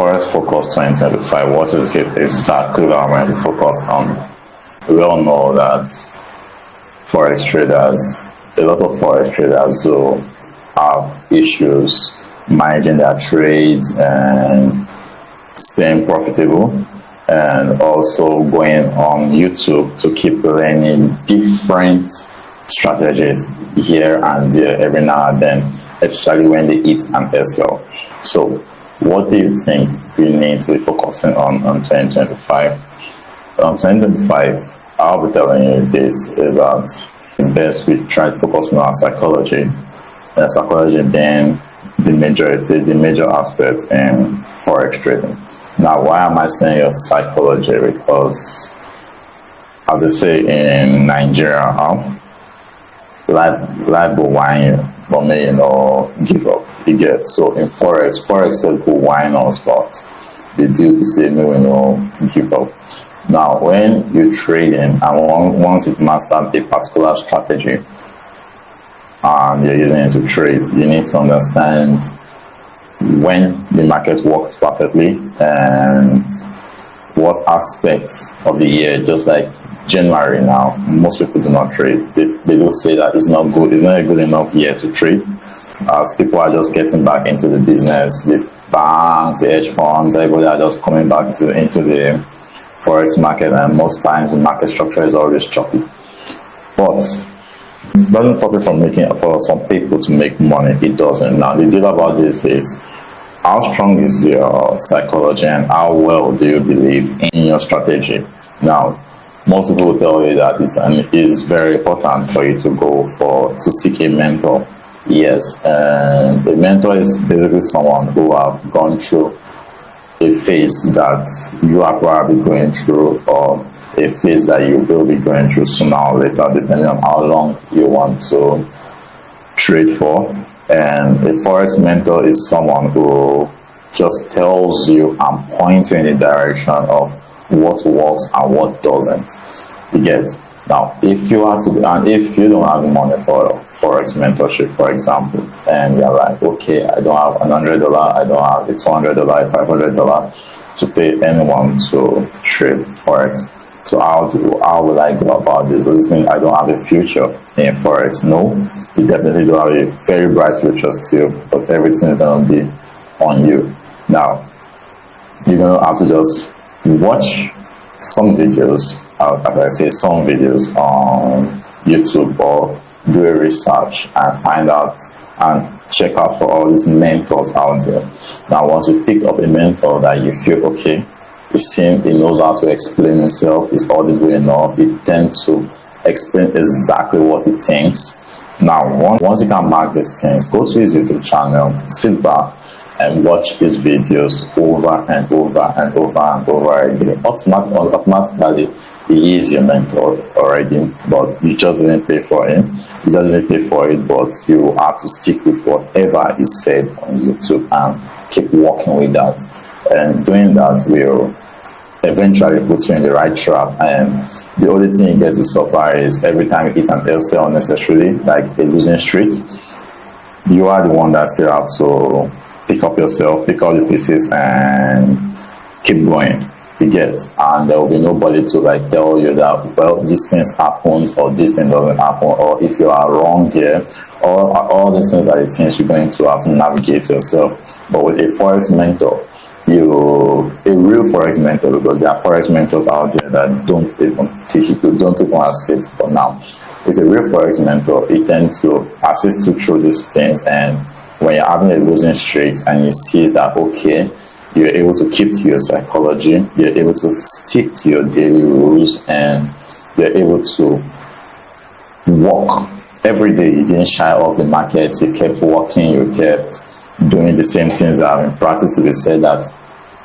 Forex Focus 2025, what is it exactly that I'm going to focus on? We all know that Forex traders, a lot of Forex traders who have issues managing their trades and staying profitable, and also going on YouTube to keep learning different strategies here and there every now and then, especially when they hit and sell. So what do you think we need to be focusing on 2025? 2025, I'll be telling you this is that it's best we try to focus on our psychology, and psychology being the major aspect in Forex trading. Now, why am I saying your psychology? Because, as they say in Nigeria, life will whine you, but may give up. You get. So in Forex says go whine us, but they do say me give up. Now, when you're trading and once you've mastered a particular strategy and you're using it to trade, you need to understand when the market works perfectly and what aspects of the year. Just like January now, most people do not trade. They do say that it's not a good enough year to trade, as people are just getting back into the business. The banks, the hedge funds, everybody are just coming back into the Forex market, and most times the market structure is always choppy. But it doesn't stop it from for some people to make money. It doesn't. Now, the deal about this is how strong is your psychology and how well do you believe in your strategy. Now, most people will tell you that it is very important for you to seek a mentor. Yes, and a mentor is basically someone who have gone through a phase that you are probably going through, or a phase that you will be going through sooner or later, depending on how long you want to trade for. And a Forex mentor is someone who just tells you and points you in the direction of what works and what doesn't. You get. Now, if you don't have money for Forex mentorship, for example, and you're like, okay, I don't have $100, I don't have $200, $500 to pay anyone to trade Forex. So how will I go about this? Does this mean I don't have a future in Forex? No, you definitely do have a very bright future still, but everything is going to be on you. Now, you're going to have to just watch some videos, as I say, some videos on YouTube, or do a research and find out and check out for all these mentors out there. Now, once you've picked up a mentor that you feel okay, he knows how to explain himself, he's audible enough, he tends to explain exactly what he thinks. Now, once you can mark these things, go to his YouTube channel, sit back and watch his videos over and over and over and over again. Automatically, he is your mentor already, but you just didn't pay for him. You just didn't pay for it, but you have to stick with whatever is said on YouTube and keep working with that. And doing that will eventually put you in the right trap. And the only thing you get to suffer is every time you hit an sell unnecessarily, like a losing streak, you are the one that still have to pick up yourself, pick up the pieces and keep going. You get. And there will be nobody to like tell you that, well, this thing happens or this thing doesn't happen, or if you are wrong here, or all these things are the things you're going to have to navigate yourself. But with a Forex mentor, a real Forex mentor, because there are Forex mentors out there that don't even teach you, don't even assist. But now, with a real Forex mentor, he tends to assist you through these things. And when you're having a losing streak and you see that, okay, you're able to keep to your psychology, you're able to stick to your daily rules, and you're able to walk every day. You didn't shy off the market, you kept walking, you kept doing the same things that are in practice to be said that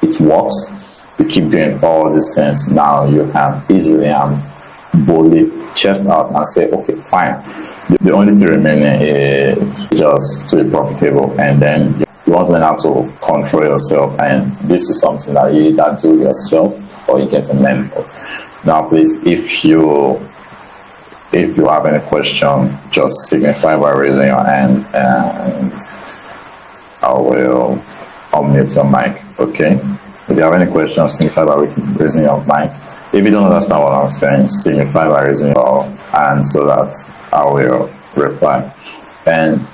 it works. You keep doing all these things. Now you can easily and boldly chest out and say, okay, fine. The only thing remaining is just to be profitable, and then you want to learn how to control yourself. And this is something that you either do yourself or you get a mentor. Now, please, if you have any question, just signify by raising your hand, and I will unmute your mic. Okay. If you have any questions, signify by raising your mic. If you don't understand what I'm saying, signify by raising your hand so that I will reply. And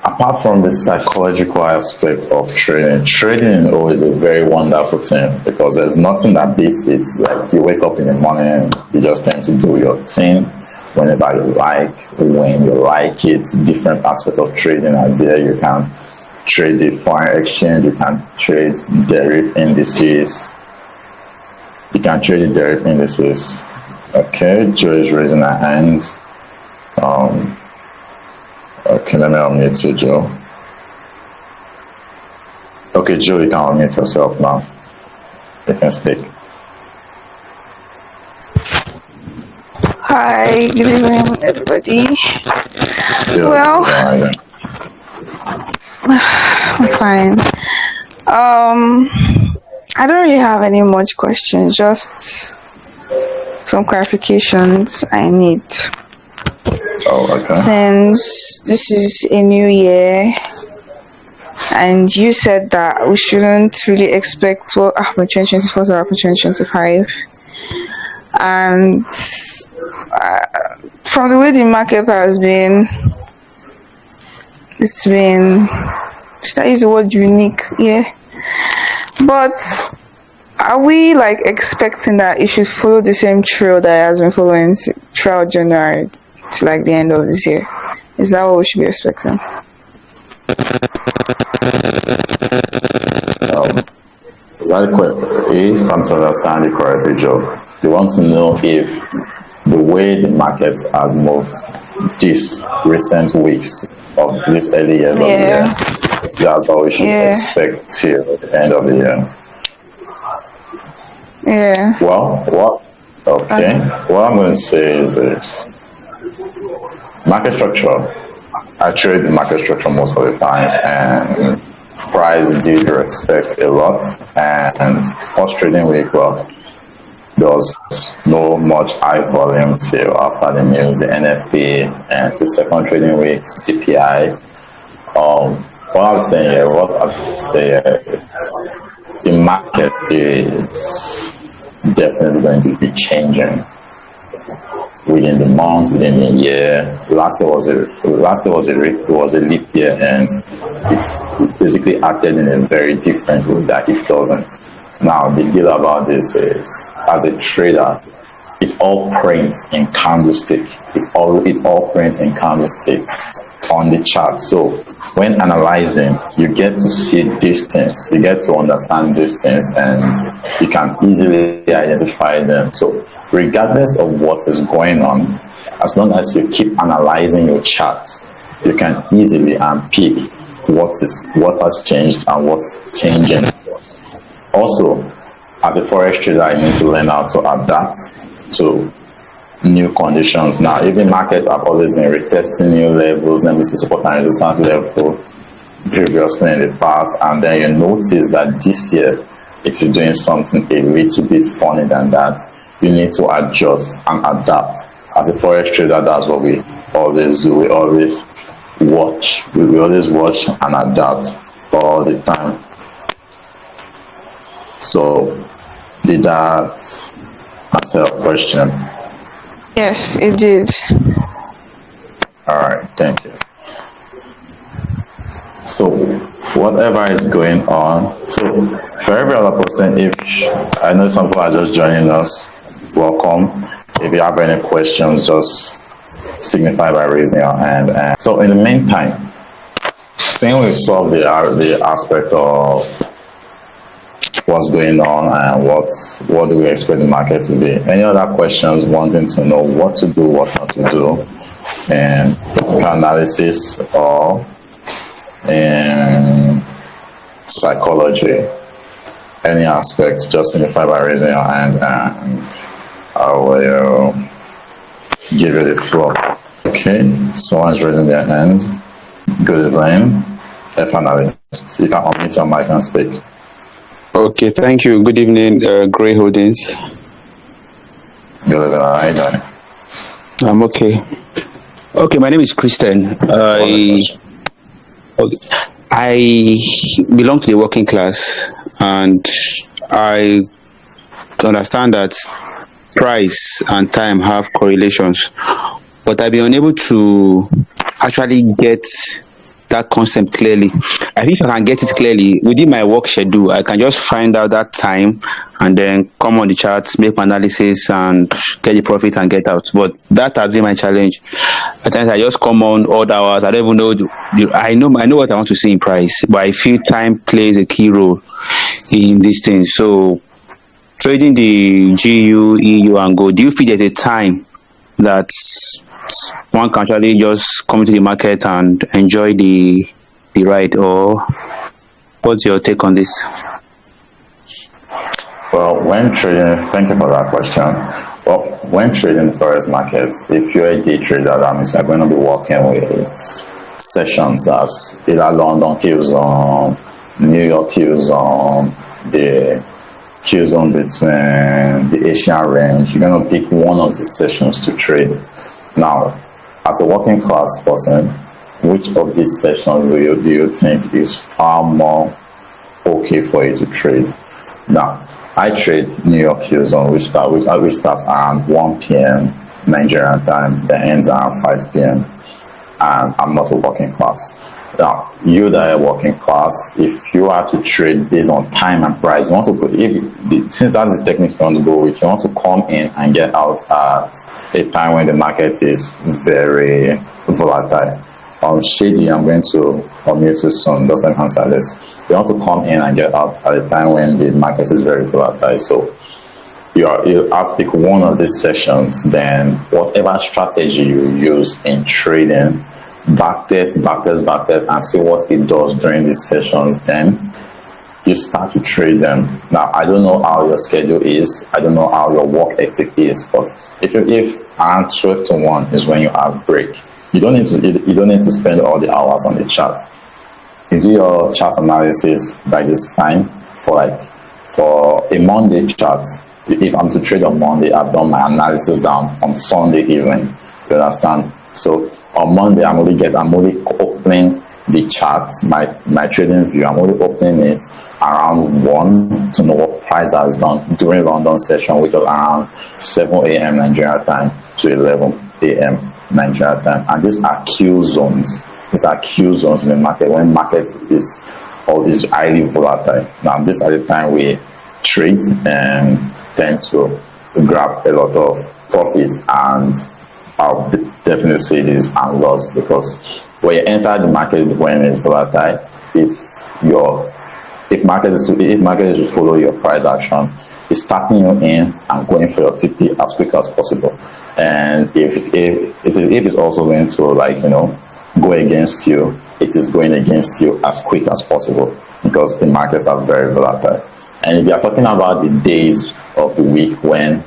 apart from the psychological aspect of trading, trading is always a very wonderful thing because there's nothing that beats it. Like you wake up in the morning, you just tend to do your thing whenever you like, when you like it. Different aspects of trading are there. You can trade the foreign exchange, you can trade derivative indices. You can trade the derivative indices. Okay, Joe is raising her hand. Okay, let me unmute you, Joe. Okay, Joe, you can unmute yourself now. You can speak. Hi, good evening, everybody. Joe, Well, how are you? I'm fine. I don't really have any much questions, just some clarifications I need. Oh, okay. Since this is a new year, and you said that we shouldn't really expect what happened 2024 to happen 2025, and from the way the market has been, it's been, should I use the word unique? Yeah. But are we like expecting that it should follow the same trail that it has been following throughout January to like the end of this year? Is that what we should be expecting? Is that if I'm to understand it correctly, Joe, you want to know if the way the market has moved these recent weeks of these early years of the year, that's what we should expect till the end of the year. Yeah. Well, okay. What I'm going to say is this. Market structure, I trade the market structure most of the times, and price did respect a lot. And first trading week, well, there was no much high volume till after the news, the NFP, and the second trading week, CPI. What I'm saying here, the market is definitely going to be changing within the month, within the year. Last year was a leap year, and it basically acted in a very different way that it doesn't. Now the deal about this is, as a trader, it all prints in candlesticks. It all prints in candlesticks on the chart. So when analyzing, you get to see distance, you get to understand distance, and you can easily identify them. So regardless of what is going on, as long as you keep analyzing your chart, you can easily pick what has changed and what's changing. Also, as a forex trader, I need to learn how to adapt to new conditions. Now, even markets have always been retesting new levels, let me see, support and resistance level previously in the past, and then you notice that this year it is doing something a little bit funny than that. You need to adjust and adapt. As a forex trader, that's what we always do. We always watch. We always watch and adapt all the time. So, did that answer your question? Yes, it did. All right, thank you. So, whatever is going on, so for every other person, if I know some people are just joining us, welcome. If you have any questions, just signify by raising your hand. And so, in the meantime, since we've solved the aspect of what's going on and what do we expect the market to be, any other questions wanting to know what to do, what not to do, and analysis or in psychology, any aspect, just signify by raising your hand and I will give you the floor. Okay, someone's raising their hand. Good evening, F analyst. You can unmute your mic and speak. Okay, thank you. Good evening, Gray Holdings. Good evening, how are you doing? I'm okay. Okay, my name is Christian. I belong to the working class, and I understand that price and time have correlations, but I've been unable to actually get that concept clearly. I think if I can get it clearly within my work schedule, I can just find out that time and then come on the charts, make my analysis, and get the profit and get out. But that has been my challenge. At times I just come on all the hours. I don't even know. I know what I want to see in price, but I feel time plays a key role in these things. So trading the GU, EU, and gold, do you feel there's a time that one can actually just come to the market and enjoy the ride, or what's your take on this? Well, when trading, thank you for that question. Well, when trading the forex market, if you're a day trader, that means you're going to be working with sessions as either London Q zone, New York Q zone, the Q zone between the Asian range. You're going to pick one of the sessions to trade. Now, as a working class person, which of these sessions do you think is far more okay for you to trade? Now, I trade New York Q zone, which starts around 1 p.m. Nigerian time, then ends around 5 p.m. And I'm not a working class. Now, you that are working class, if you are to trade based on time and price, you want to go, since that's the technique you want to go with, you want to come in and get out at a time when the market is very volatile. Shady, I'm going to unmute you soon. Doesn't answer this. You want to come in and get out at a time when the market is very volatile. So you have to pick one of these sessions. Then whatever strategy you use in trading, backtest, and see what it does during these sessions. Then you start to trade them. Now, I don't know how your schedule is. I don't know how your work ethic is. But if around 12 to 1 is when you have break, you don't need to spend all the hours on the chart. You do your chart analysis by this time for a Monday chart. If I'm to trade on Monday, I've done my analysis down on Sunday evening. You understand? So on Monday, I'm only opening the chart, my trading view. I'm only opening it around 1 to know what price has done during London session, which was around 7 a.m. Nigeria time to 11 a.m. Nigeria time. And these are Q zones. These are Q zones in the market when market is always highly volatile. Now, this are the time we trade and tend to grab a lot of profits, and I'll definitely say this and loss, because when you enter the market when it's volatile, if market is to follow your price action, it's tapping you in and going for your TP as quick as possible. And if it's also going to go against you, it is going against you as quick as possible, because the markets are very volatile. And if you are talking about the days of the week when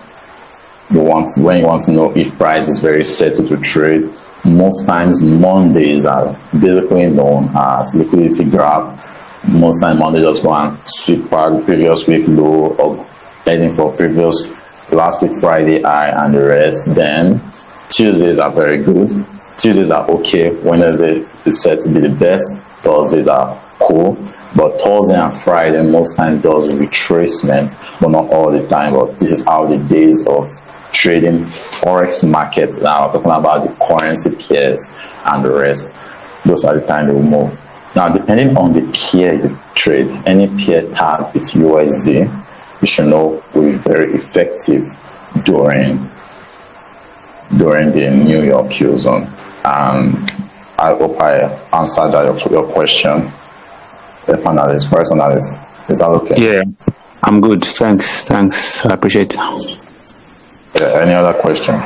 you want to know if price is very settled to trade, most times Mondays are basically known as liquidity grab. Most times Monday just go and sweep back previous week low or heading for previous last week Friday high and the rest. Then Tuesdays are very good. Tuesdays are okay. Wednesday is said to be the best. Thursdays are cool, but Thursday and Friday most times does retracement, but not all the time. But this is how the days of trading forex markets, now talking about the currency pairs and the rest, those are the time they will move. Now, depending on the pair you trade, any pair tag with USD, you should know will be very effective during the New York Q zone. And I hope I answered your question. Forex analyst, is that okay? Yeah, I'm good. Thanks. I appreciate it. Any other question?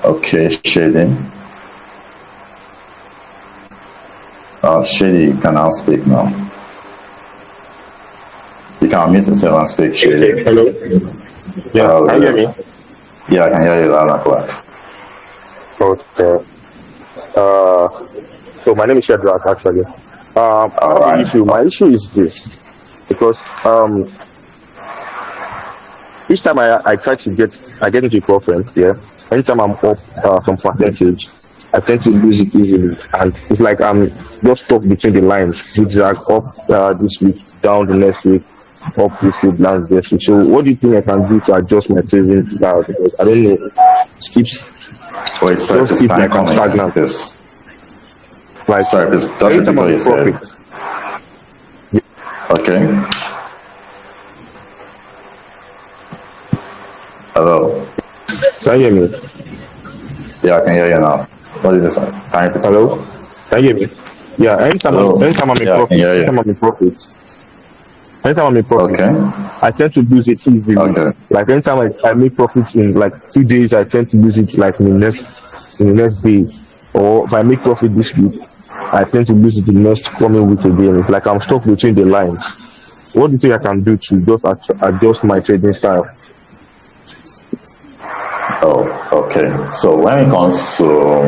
Okay, Shady. Shady, you can now speak now. You can unmute yourself and speak, Shady. Hello. Yeah, can you hear me? Yeah, I can hear you loud and clear. Okay. So my name is Shadrach, actually. I have an issue. My issue is this, because each time I try to get into profit, yeah, anytime I'm off some percentage, I tend to lose it easily, and it's like I'm just stuck between the lines. Zigzag up this week, down the next week, up this week, down this week. So, what do you think I can do to adjust my trading style? Because I don't know, it keeps Wait, sorry, just please, keeps can you like I'm come again? stagnant. This. Like Sorry, please, just every repeat time what I'm you in said. profit, Okay. Hello. can you hear me? Yeah, I can hear you now. What did you say? Can you repeat Hello, yourself? can you hear me? Yeah, Hello. anytime I'm in Yeah, I can profit, hear you. Okay. I tend to lose it easily. Okay. Like anytime I make profits in like 2 days, I tend to lose it like in the next day. Or if I make profit this week, I tend to lose it the next coming week again. It's like I'm stuck between the lines. What do you think I can do to just adjust my trading style? Oh, okay. So when it comes to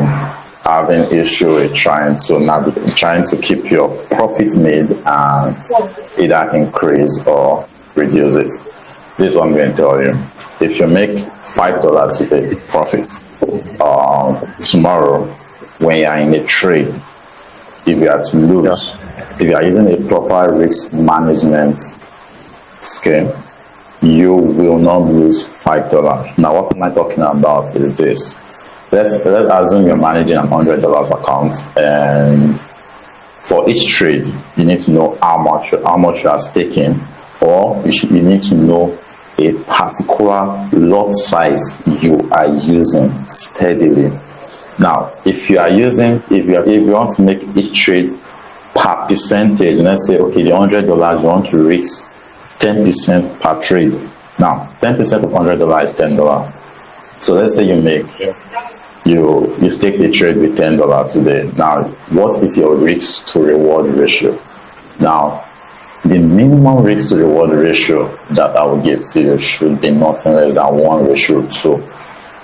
having issue with trying to keep your profit made and either increase or reduce it, this is what I'm going to tell you. If you make $5 today profit, tomorrow when you are in a trade, if you are to Yeah, lose, if you are using a proper risk management scheme, you will not lose $5. Now, what am I talking about is this. Let's assume you're managing an $100 account, and for each trade, you need to know how much you are staking, or you need to know a particular lot size you are using steadily. Now, if you want to make each trade per percentage, let's say, okay, the $100 you want to reach 10% per trade. Now, 10% of $100 is $10. So let's say you stake the trade with $10 today. Now, what is your risk to reward ratio? Now, the minimum risk to reward ratio that I will give to you should be nothing less than 1:2.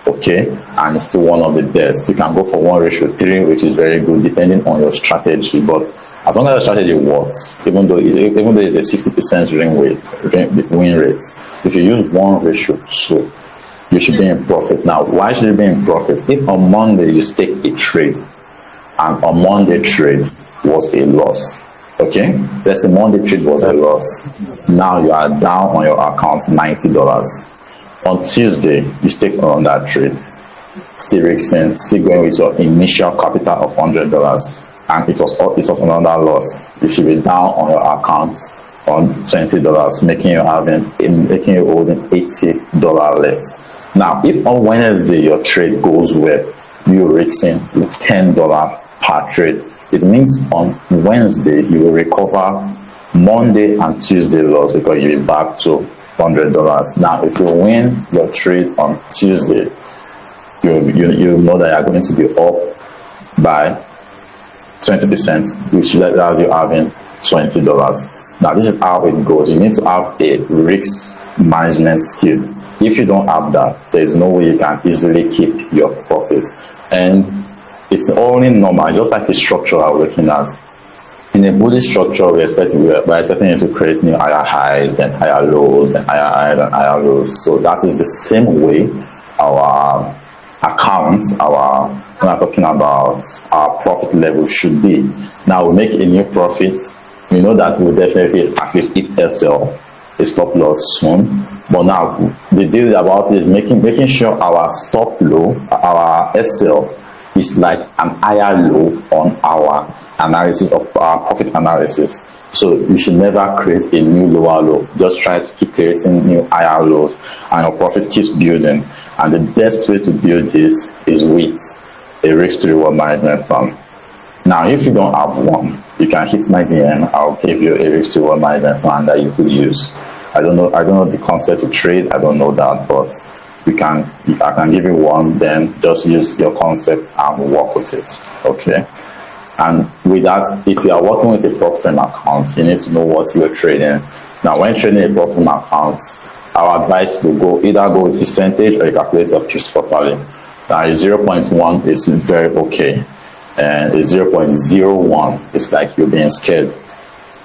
Okay, and it's still one of the best. You can go for 1:3, which is very good depending on your strategy. But as long as the strategy works, even though it's a 60% win rate, if you use 1:2, you should be in profit. Now, why should you be in profit? If on Monday you stake a trade and on Monday trade was a loss, okay, let's say Monday trade was a loss, now you are down on your account $90. On Tuesday, you stake on that trade, still going with your initial capital of $100, and it was another loss. You should be down on your account on $20, making you holding $80 left. Now, if on Wednesday your trade goes well, you're reaching $10 per trade. It means on Wednesday you will recover Monday and Tuesday loss because you'll be back to $100. Now, if you win your trade on Tuesday, you know that you're going to be up by 20%, which allows you having $20. Now, this is how it goes. You need to have a risk management skill. If you don't have that, there is no way you can easily keep your profit. And it's only normal, just like the structure we're looking at. In a bullish structure, we're expecting it to create new higher highs, then higher lows, then higher highs, and higher lows. So that is the same way our accounts, when we're talking about our profit level should be. Now we make a new profit, we know that we'll definitely at least hit SL, a stop loss soon. But now the deal about it is making sure our stop low, our SL, is like an higher low on our analysis of our profit analysis. So you should never create a new lower low. Just try to keep creating new higher lows, and your profit keeps building. And the best way to build this is with a risk to reward management plan. Now, if you don't have one, you can hit my DM. I'll give you a risk to reward management plan that you could use. I don't know the concept of trade. I don't know that, but I can give you one. Then just use your concept and work with it. Okay. And with that, if you are working with a prop firm account, you need to know what you're trading. Now, when trading a prop firm account, our advice will either go with percentage or you calculate your pips properly. Now, a 0.1 is very okay, and a 0.01 is like you're being scared.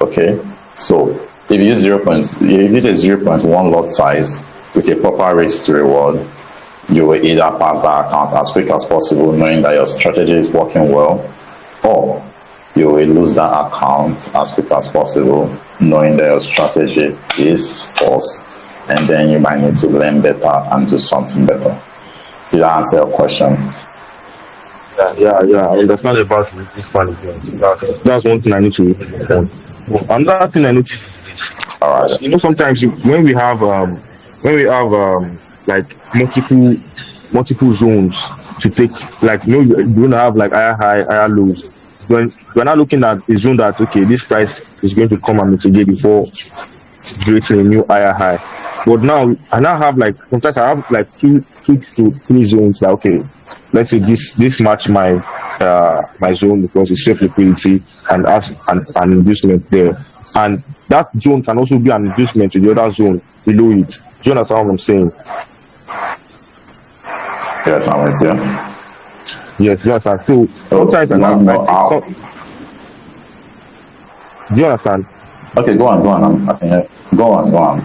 Okay, so if you use a 0.1 lot size with a proper risk to reward, you will either pass that account as quick as possible, knowing that your strategy is working well, or you will lose that account as quick as possible, knowing that your strategy is false, and then you might need to learn better and do something better. Did I answer your question? Yeah. I understand about this management. That's one thing I need to work on. Another thing I noticed is this. All right. Sometimes when we have like multiple zones to take, like you're gonna have like higher high, higher lows. When we're not looking at a zone that okay, this price is going to come and mitigate before creating a new higher high. But now I now have like sometimes I have like two to three zones that okay, let's say this match my zone because it's safe liquidity and as an inducement there. And that zone can also be an inducement to the other zone below it. Do you understand what I'm saying? Yes, I'm with you. Yes, you understand. So sometimes do you understand? Okay, go on. Go on.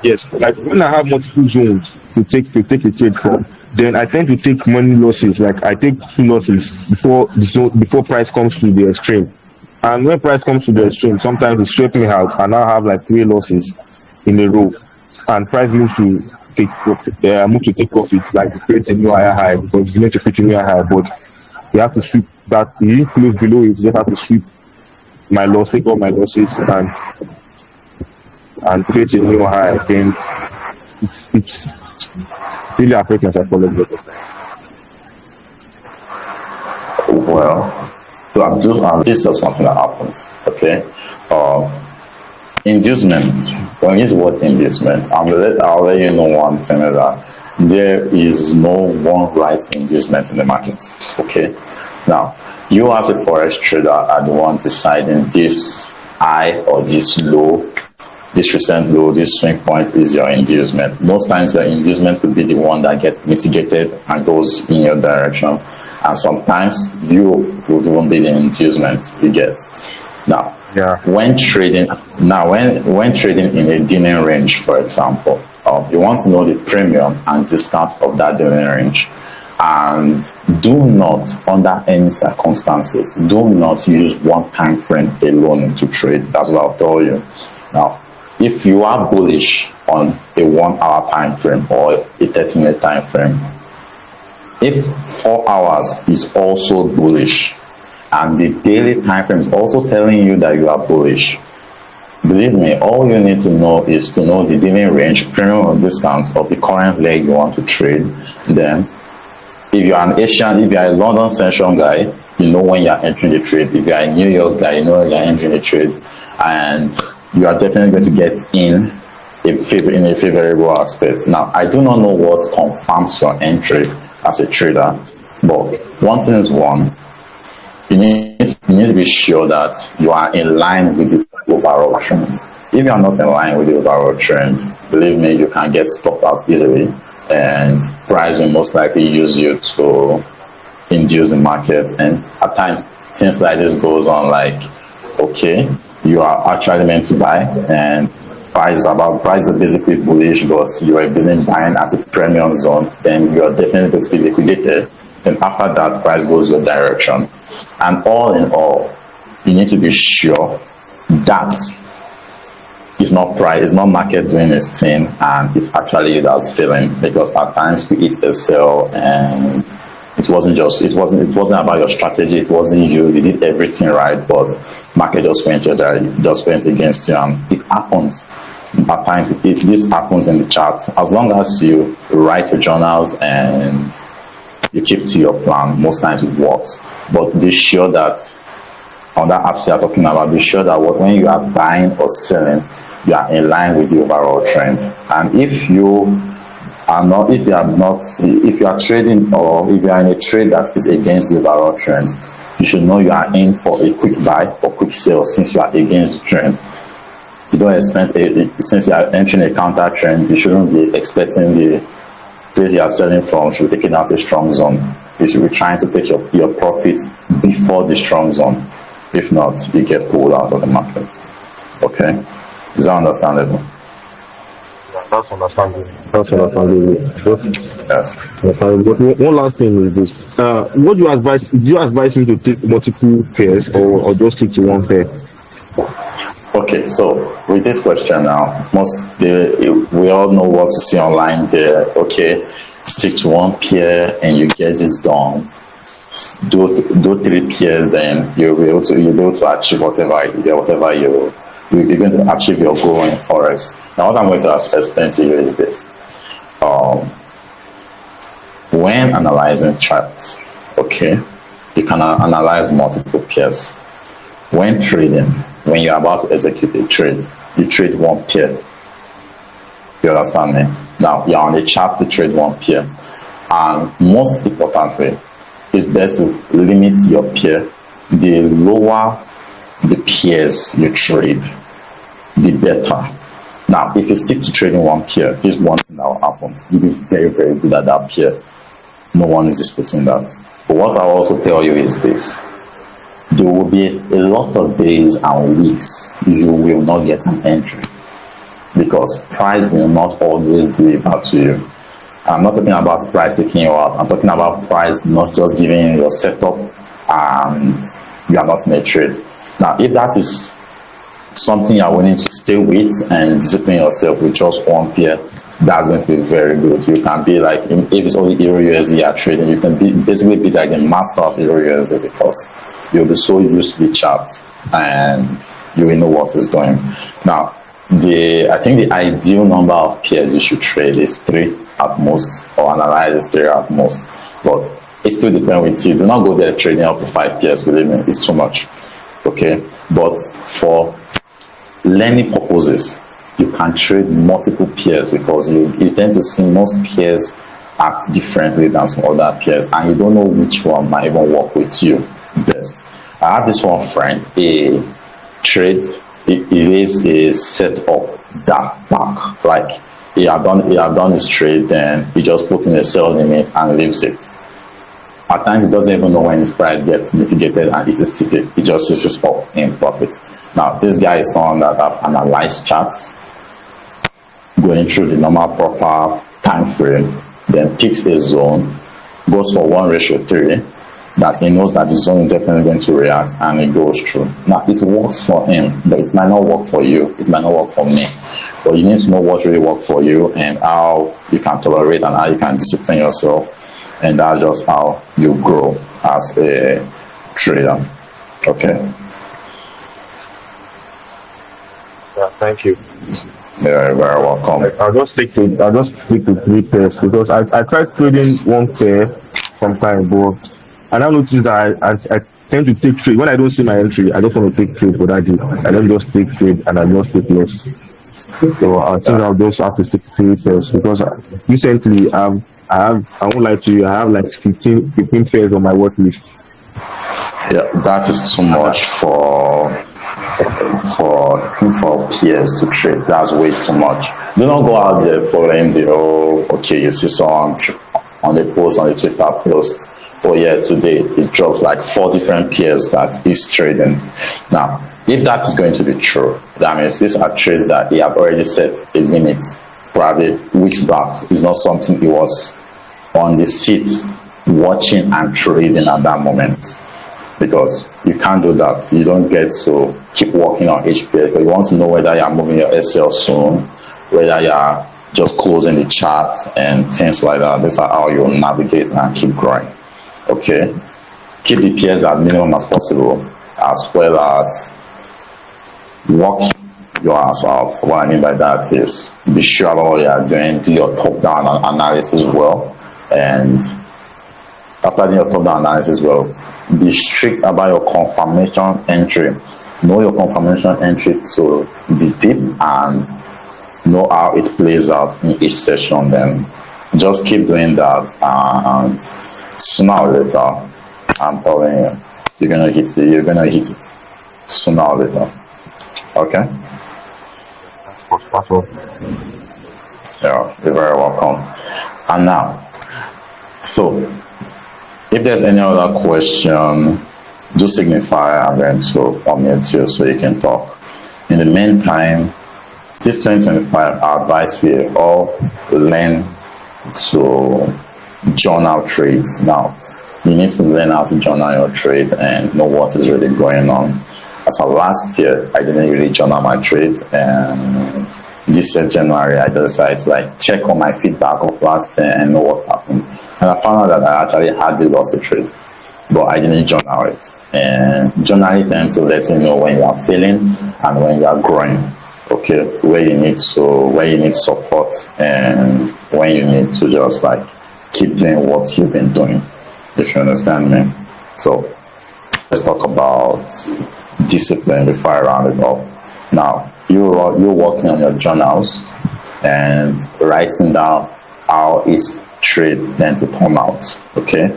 Yes, like when I have multiple zones to take a trade from, then I tend to take money losses. Like I take 2 losses before price comes to the extreme. And when price comes to the extreme, sometimes it straight me out, and I have like 3 losses in a row. And price moves to take profit, like to create a new higher high because you need to create a new high, but you have to sweep that. You close below it, you just have to sweep my loss, take all my losses, and create a new high. Then it's really affecting my psychology. Well, this is just something that happens. Okay. Inducement. When we use the word inducement, I'll let you know one thing is that there is no one right inducement in the market. Okay. Now, you as a forex trader are the one deciding this high or this low, this recent low, this swing point is your inducement. Most times your inducement could be the one that gets mitigated and goes in your direction. And sometimes you would even be the inducement you get. Now, when trading in a dealing range, for example, you want to know the premium and discount of that dealing range. And do not, under any circumstances, do not use one time frame alone to trade. That's what I'll tell you. Now, if you are bullish on a 1 hour time frame or a 30-minute time frame, if 4 hours is also bullish and the daily time frame is also telling you that you are bullish, believe me, all you need to know is to know the dealing range, premium or discount of the current leg you want to trade. Then if you're an Asian, if you're a London session guy, you know when you're entering the trade. If you're a New York guy, you know when you're entering the trade, and you are definitely going to get in a favorable aspect. Now, I do not know what confirms your entry as a trader, but one thing is you need to be sure that you are in line with the overall trend. If you are not in line with the overall trend, believe me, you can get stopped out easily, and price will most likely use you to induce the market. And at times things like this goes on, like, okay, you are actually meant to buy and price is basically bullish, but you are busy buying at a premium zone, then you are definitely going to be liquidated. And after that, price goes your direction. And all in all, you need to be sure that it's not price, it's not market doing its thing, and it's actually you that's failing, because at times we hit a sell and it wasn't about your strategy, it wasn't you did everything right, but market just went against you. And it happens at times. This happens in the chart. As long as you write your journals and you keep to your plan, most times it works. But be sure that on that aspect you're talking about, be sure that when you are buying or selling, you are in line with the overall trend. And if you are trading, or if you are in a trade that is against the overall trend, you should know you are in for a quick buy or quick sell, since you are against the trend. You don't expect since you are entering a counter trend, you shouldn't be expecting the place you are selling from should be taking out a strong zone. You should be trying to take your profit before the strong zone. If not, you get pulled out of the market. Okay, is that understandable? That's understandable. That's understandable. Yes. But one last thing is this: what do you advise? Do you advise me to take multiple pairs or just stick to one pair? Okay, so with this question now, we all know what to see online there. Okay, stick to one pair and you get this done. Do 3 pairs, then you'll be able to achieve whatever you're going to achieve your goal in forex. Now, what I'm going to explain to you is this: when analyzing charts, okay, you can analyze multiple pairs. When trading, when you're about to execute a trade, you trade one pair. You understand me? Now you're on the chart to trade one pair, and most importantly, it's best to limit your pair. The lower the pairs you trade, the better. Now, if you stick to trading one pair, here's one thing that will happen: you'll be very, very good at that pair. No one is disputing that. But what I'll also tell you is this: there will be a lot of days and weeks you will not get an entry because price will not always deliver to you. I'm not talking about price taking you out. I'm talking about price not just giving you your setup and you are not in a trade. Now, if that is something you're willing to stay with and discipline yourself with just one pair, that's going to be very good. You can be like, if it's only Euro USD you're trading, you can basically be like the master of Euro USD because you'll be so used to the charts and you will know what is doing. Now, I think the ideal number of pairs you should trade is 3 at most, or analyze is 3 at most. But it still depends with you. Do not go there trading up to 5 pairs, believe me, it's too much. Okay, but for learning purposes, you can trade multiple pairs because you tend to see most pairs act differently than some other pairs, and you don't know which one might even work with you best. I have this one friend, he leaves a setup that back, like he have done his trade, then he just put in a sell limit and leaves it. At times he doesn't even know when his price gets mitigated and it is ticket. He just uses up in profit. Now this guy is someone that have analyzed charts, going through the normal proper time frame, then picks a zone, goes for 1:3, that he knows that the zone is definitely going to react, and it goes through. Now it works for him, but it might not work for you, it might not work for me. But you need to know what really works for you and how you can tolerate and how you can discipline yourself, and that's just how you grow as a trader. Okay. Yeah, thank you. You're very welcome. I'll just stick to 3 pairs because I tried trading one pair sometime, but I now noticed that I tend to take trade when I don't see my entry. I just want to take trade for that day. I don't just take trade and I just take loss. So I think I'll just have to stick to 3 pairs because recently I won't lie to you, I have like 15 pairs on my watch list. Yeah, that is too much for peers to trade. That's way too much. Do not go out there following okay, you see someone on the post, on the Twitter post, oh yeah, today it drops like 4 different peers that he's trading. Now, if that is going to be true, that means these are trades that he have already set a limit probably weeks back. It's not something he was on the seat watching and trading at that moment, because you can't do that. You don't get to keep working on HPA because you want to know whether you're moving your SL soon, whether you're just closing the chart and things like that. These are how you navigate and keep growing. Okay, keep the pairs as minimum as possible, as well as work your ass out. What I mean by that is be sure about what you are doing, do your top-down analysis well, and after doing your top-down analysis well, be strict about your confirmation entry. Know your confirmation entry to the dip and know how it plays out in each session. Then just keep doing that, and sooner or later, I'm telling you, you're gonna hit it. You're gonna hit it sooner or later. Okay. Yeah, you're very welcome. And now, so if there's any other question, do signify. I'm going to unmute you so you can talk. In the meantime, This 2025, I advise we all learn to journal trades. Now, you need to learn how to journal your trade and know what is really going on. As of last year, I didn't really journal my trades, and this year January, I decided to like check on my feedback of last year and know what happened. And I found out that I actually hardly lost the trade, but I didn't journal it. And journaling tends to let you know when you are failing and when you are growing. Okay, where you need support and when you need to just like keep doing what you've been doing, if you understand me. So let's talk about discipline before I round it up. Now, you're working on your journals and writing down how each trade then to turn out. Okay,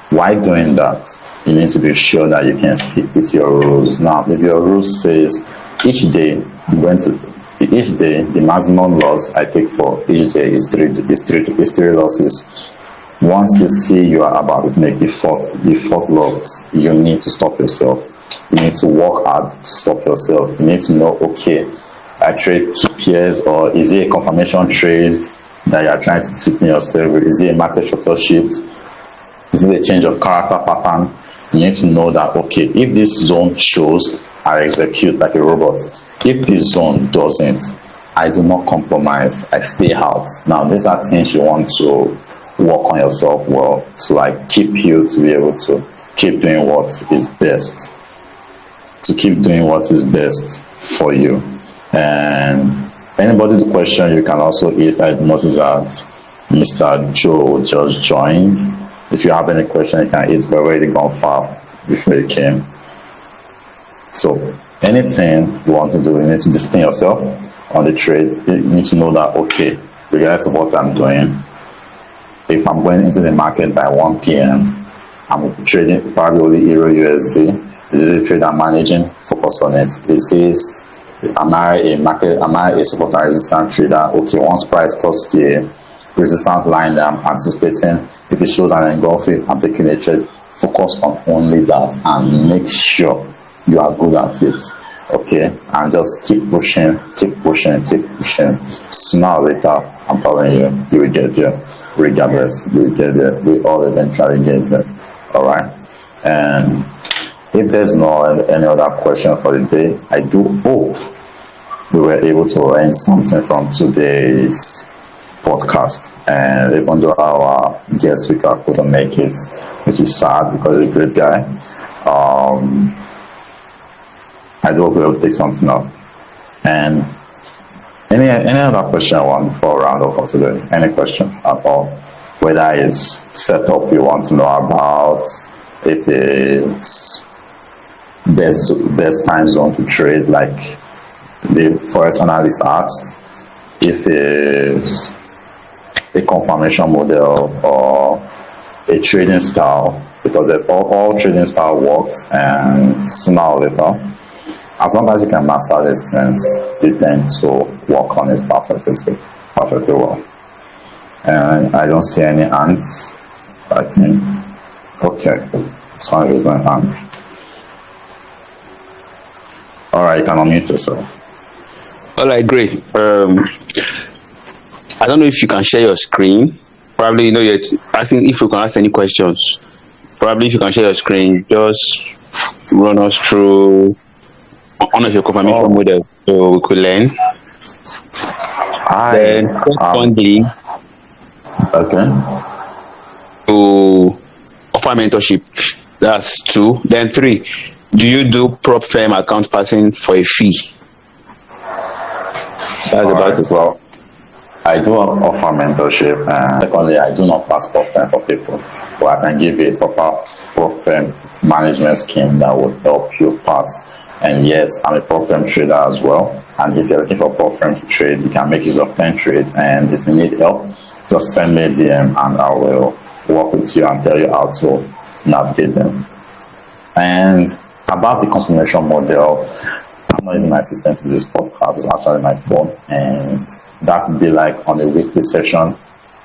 why doing that? You need to be sure that you can stick with your rules. Now, if your rule says each day the maximum loss I take for each day is three losses. Once you see you are about to make the fourth loss, you need to stop yourself. You need to work hard to stop yourself. You need to know, okay, I trade 2 pairs, or is it a confirmation trade that you are trying to discipline yourself with? Is it a market structure shift? Is it a change of character pattern? You need to know that, okay, if this zone shows, I execute like a robot. If this zone doesn't, I do not compromise. I stay out. Now, these are things you want to work on yourself well to like keep you to be able to keep doing what is best. To keep doing what is best for you. And anybody's question, you can also hit. I noticed that Mr. Joe just joined. If you have any question, you can hit. We're already gone far before you came. So anything you want to do, you need to discipline yourself on the trade. You need to know that, okay, regardless of what I'm doing, if I'm going into the market by 1 p.m., I'm trading probably only Euro USD. Is this a trade I'm managing? Focus on it. Am I a support and resistance trader? Okay, once price touches the resistance line that I'm anticipating, if it shows an engulfing, I'm taking a trade. Focus on only that and make sure you are good at it. Okay, and just keep pushing. Sooner or later, I'm telling you, you will get there. Regardless, you will get there. We all eventually get there. All right. And if there's no any other question for the day, I do hope we were able to learn something from today's podcast. And even though our guest speaker couldn't make it, which is sad because he's a great guy, I do hope we'll take something up. And any other question I want before round off for today? Any question at all? Whether it's setup you want to know about, if it's best time zone to trade, like the Forex analyst asked, if it's a confirmation model or a trading style, because there's all trading style works, and sooner or later, as long as you can master these things, you tend to work on it perfectly well. And I don't see any hands. I think, okay, so I raise my hand. All right, you can unmute yourself. All right, great. I don't know if you can share your screen. Probably, I think if you can ask any questions, probably if you can share your screen, just run us through one of your confirmation model so we could learn. Then secondly, to offer mentorship. That's 2. Then 3, do you do prop firm account passing for a fee? That's about it. Well, I do offer mentorship, and secondly, I do not pass prop firm for people, but I can give you a proper prop firm management scheme that would help you pass. And yes, I'm a prop firm trader as well. And if you're looking for prop firm to trade, you can make use of Pen Trade. And if you need help, just send me a DM and I will work with you and tell you how to navigate them. And about the confirmation model, I'm not using my system to do this podcast. It's actually my phone, and that would be like on a weekly session.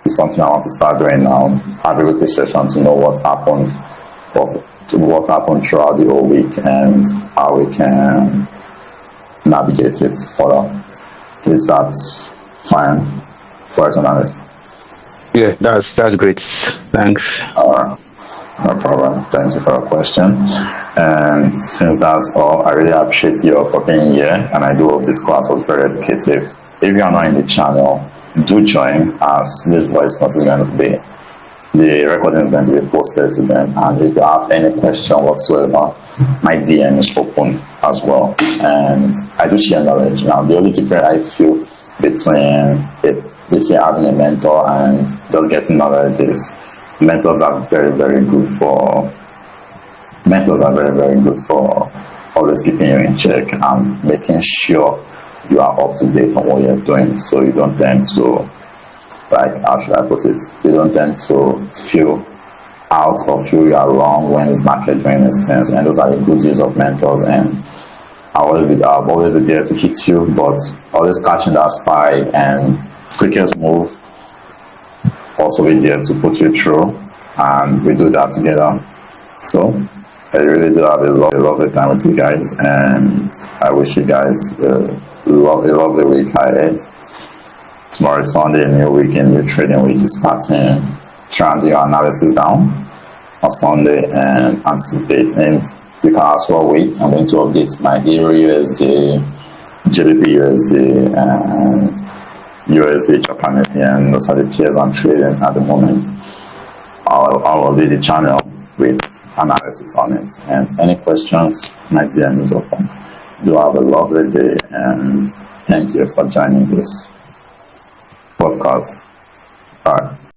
It's something I want to start doing now. Have a weekly session to know what happened throughout the whole week and how we can navigate it further. Is that fine, Forex analyst? Yeah, that's great. Thanks. No problem. Thank you for your question. And since that's all, I really appreciate you all for being here, and I do hope this class was very educative. If you are not in the channel, do join, as this voice note is going to be, the recording is going to be posted to them. And if you have any question whatsoever, my DM is open as well. And I do share knowledge. Now, the only difference I feel between having a mentor and just getting knowledge is mentors are very, very good for always keeping you in check and making sure you are up to date on what you're doing, so you don't tend to, like, how should I put it, you don't tend to feel out or feel you are wrong when it's market doing its things. And those are the good use of mentors. And I'll always be there to hit you, but always catching that spy and quickest move, also be there to put you through, and we do that together. So I really do have a lovely time with you guys, and I wish you guys a lovely week ahead. Tomorrow is Sunday, a new week, a new trading week is starting. Try and do your analysis down on Sunday and anticipate. And you can as well wait. I'm going to update my Euro USD, JBP USD, and USD Japanese yen. Those are the pairs I'm trading at the moment. I'll update the channel with analysis on it. And any questions, my DM is open. Do have a lovely day, and thank you for joining this podcast. Bye.